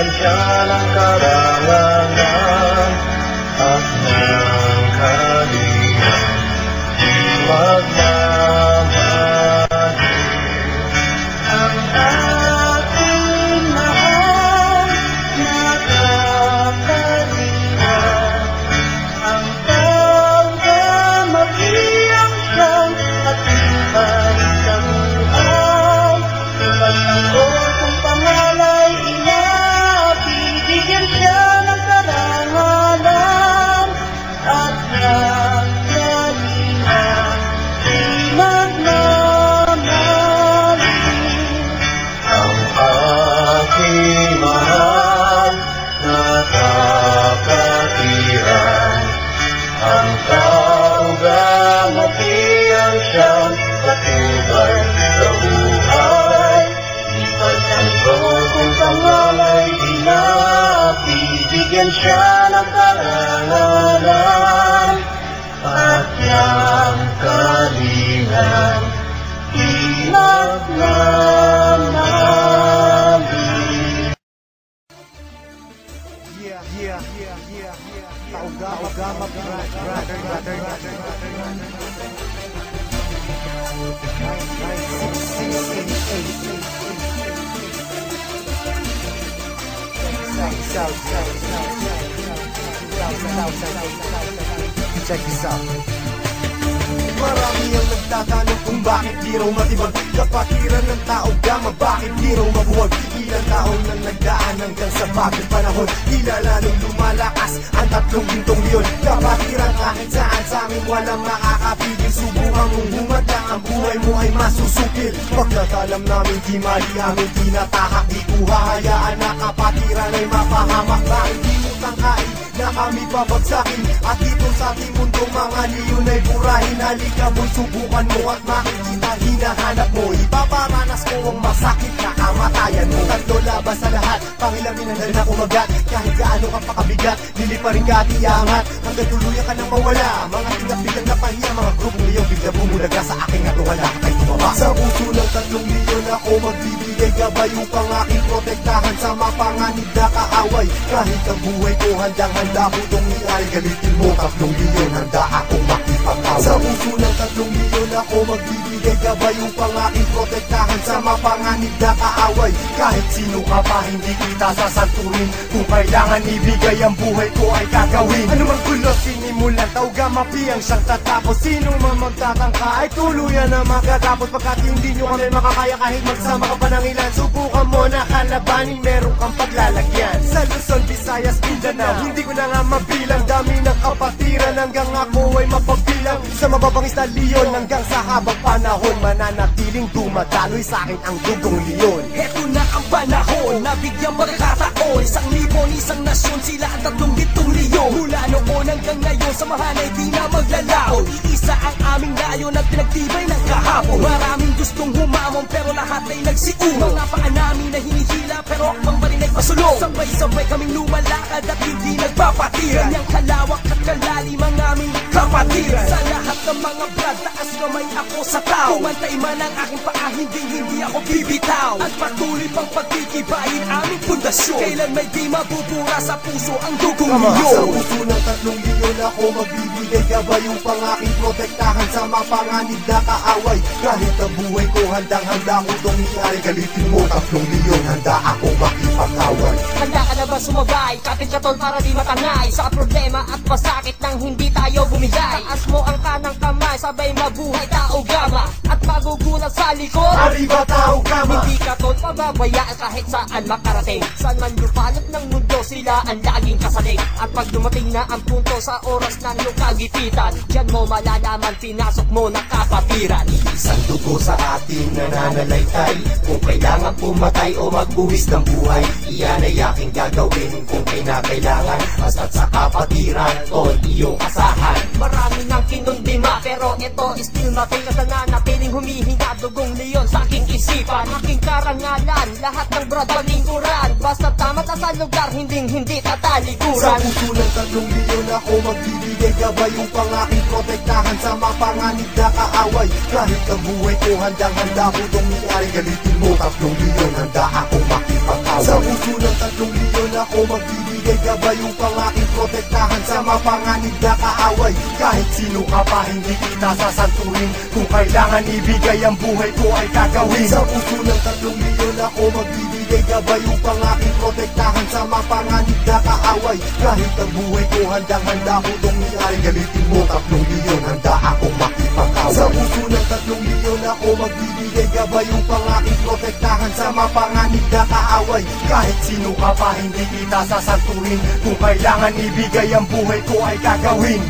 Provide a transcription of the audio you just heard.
bigyan siya ng karangalan at ng kalingan. Magmamahal ang ating mahal na kapalitan, ang pagmamahiyang siyang atibay sa buhay. Pagtanggol kung pangalay bibigyan siya ng karangalan at ng kalingan. Di magmamahalin ang aking mahal na kapatiran, ang kaugamatian siyang patubay sa buhay. Di pagtanggol kung pangalay bibigyan siya ng karangalan at ng kalingan. Di magmamahalin. Check this out. Marami ang nagtatanong kung bakit di raw matibag kapatiran ng tao gama, bakit di raw mabuwag. Ilang taon nang nagdaan hanggang sa bagong panahon, tila lalong lumalakas ang 3 gintong leon. Kapatiran kahit saan sa amin walang makakapigil. Subukan mong humadlang, ang buhay mo ay masusukil. Pagkakalam namin di mali amin tinatahak, di ko hahayaan na kapatiran ay mapahamak. Bakit di mo tangkain na kami babagsakin at dito sa ating mundo mga leon ay burahin. Halika mo'y subukan mo at makikita hinahanap mo. Ipaparanas ko ang masakit na kamatayan mo. Tatlo laban sa lahat, pangilamin ang dala na kumagat. Kahit gaano ka pakabigat, liliparin ka at iangat hanggang tuluyan ka nang mawala. Mga tingap-bigang na pahiya, mga grupong liyong bigla bumulaga sa aking at wala ka tayo tumaba. Sa puso ng 3 milyon ako magbibigay gabay upang aking protektahan sa mapanganib na kaaway. Kahit ang buhay ko handang-handa ko itong iay, galitin mo 3 milyon, handa akong makipag-away. Sa puso ng 3 milyon ako magbibigay gabay upang aking protektahan sa mapanganib na kaaway. Kahit sino ka pa hindi kita sasanturin, kung kailangan ibigay ang buhay ko ay gagawin. Ano mang gulo sinimulan, tauga mapiyang siyang tatapos. Sino man magtatangka ay tuluyan na magkatapos. Pagkat hindi nyo kami makakaya kahit magsama ka pa ng ilan, subukan mo na kalabanin, meron kang paglalagyan. Sa Luzon, Visayas, Mindanao, hindi ko na nga mabilang. Dami ng kapatiran hanggang ako ay mapabilang. Sa mababangis na leon hanggang sa habang panahon, mananatiling dumadaloy sa akin ang dugong leon. Heto na ang panahon, nabigyang magkataon. 1,000 nasyon, sila ang 3 gintong leon. Mula noon hanggang ngayon, samahan ay di na maglalaon. Iisa ang aming layon at pinagtibay ng kahapon. Maraming gustong humamon pero lahat ay nagsiuno. Mga paa namin na hinihila pero akmang balik ay pasulong. Sabay-sabay kaming lumalakad at hindi nagpapatiran. Ganyang kalawak at kalalim ang aming kapatiran. Sa lahat ng mga brad, taas kamay ako sa tao. Kumantay man ang aking paa, hindi ako bibitaw. At patuloy pang pagtitibayin aming pundasyon. Kailan may di mabubura sa puso ang dugong leon. Sa puso ng 3 milyon ako magbibigay gabay upang aking protektahan sa mapanganib na kaaway. Kahit ang buhay ko handang-handa ko itong iay, galitin mo 3 milyon, handa akong makipag-away. Handa ka na ba sumabay? Kapit ka tol para di matangay sa problema at masakit nang hindi tayo bumigay. Taas mo ang kanang kamay, sabay mabuhay tao gama at magugulat sa likod. Arriba tao gama. Hindi ka tol pababayaan kahit saan makarating. Saan man lupalot ng mundo, sila ang laging kasaling. At pag dumating na ang punto sa oras ng iyong kagipitan, diyan mo malalaman, pinasok mo na kapatiran. Isang dugo sa ating nananalaytay, kung kailangan pumatay o magbuwis ng buhay, iyan ay aking gagawin kung kailangan. Basta't sa kapatiran, tol, iyong asahan. Marami nang kinundima pero ito still nothing. Kasi nanatiling humihinga dugong leon sa aking isipan. Aking karangalan, lahat ng brad palingkuran. Basta tama ka sa lugar, hindi tatalikuran. Sa puso ng 3 milyon ako magbibigay gabay upang aking protektahan sa mapanganib na kaaway. Kahit ang buhay ko handang-handa ko itong iay, galitin mo 3 milyon, handa akong makipag-away. Sa puso ng 3 milyon ako magbibigay gabay upang aking protektahan sa mapanganib na kaaway. Kahit sino ka pa hindi kita sasantuhin, kung kailangan ibigay ang buhay ko ay gagawin. Sa puso ng 3 milyon ako magbibigay gabay upang aking protektahan sa mapanganib na kaaway. Kahit ang buhay ko handang-handa ko itong iay, galitin mo 3 milyon, handa akong makipag-away. Sa puso ng 3 milyon ako magbibigay gabay upang aking protektahan sa mapanganib na kaaway. Kahit sino ka pa hindi kita sasantuhin, kung kailangan ibigay ang buhay ko ay gagawin.